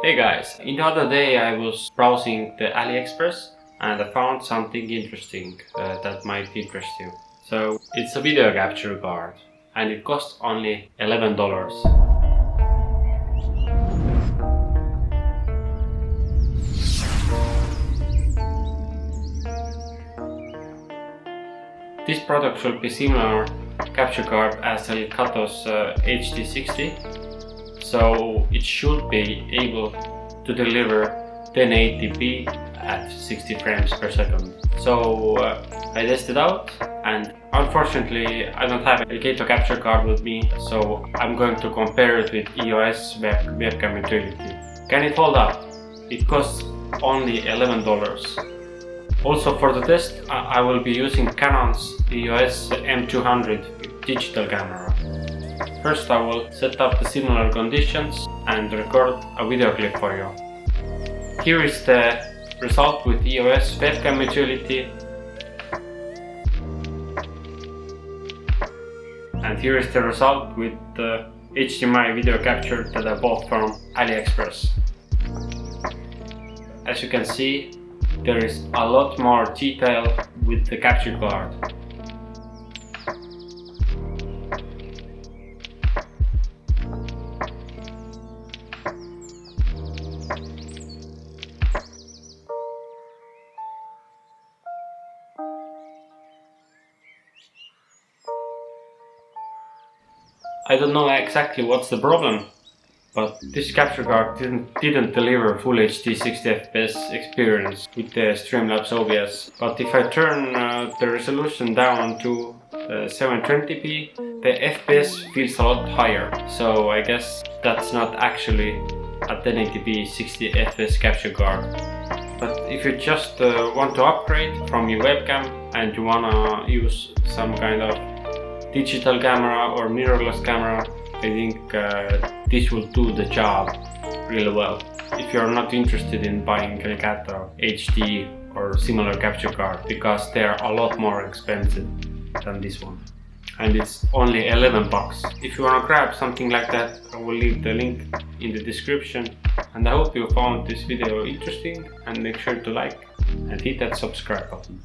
Hey guys, in the other day I was browsing the AliExpress and I found something interesting that might interest you. So it's a video capture card and it costs only $11. This product should be similar capture card as Elgato's HD60. So it should be able to deliver 1080p at 60 frames per second. So I tested out, and unfortunately I don't have Elgato capture card with me, so I'm going to compare it with EOS Webcam Utility. Can it hold up? It costs only $11. Also for the test I will be using Canon's EOS M200 digital camera. First I will set up the similar conditions and record a video clip for you. Here is the result with EOS Webcam Utility, and here is the result with the HDMI video capture that I bought from AliExpress. As you can see, there is a lot more detail with the capture card. I don't know exactly what's the problem, but this capture card didn't deliver full HD 60 FPS experience with the Streamlabs OBS. But if I turn the resolution down to 720p, the FPS feels a lot higher. So I guess that's not actually a 1080p 60 FPS capture card. But if you just want to upgrade from your webcam and you wanna use some kind of digital camera or mirrorless camera, I think this will do the job really well. If you're not interested in buying Elgato HD or similar capture card, because they are a lot more expensive than this one, and it's only $11. If you want to grab something like that, I will leave the link in the description. And I hope you found this video interesting, and make sure to like and hit that subscribe button.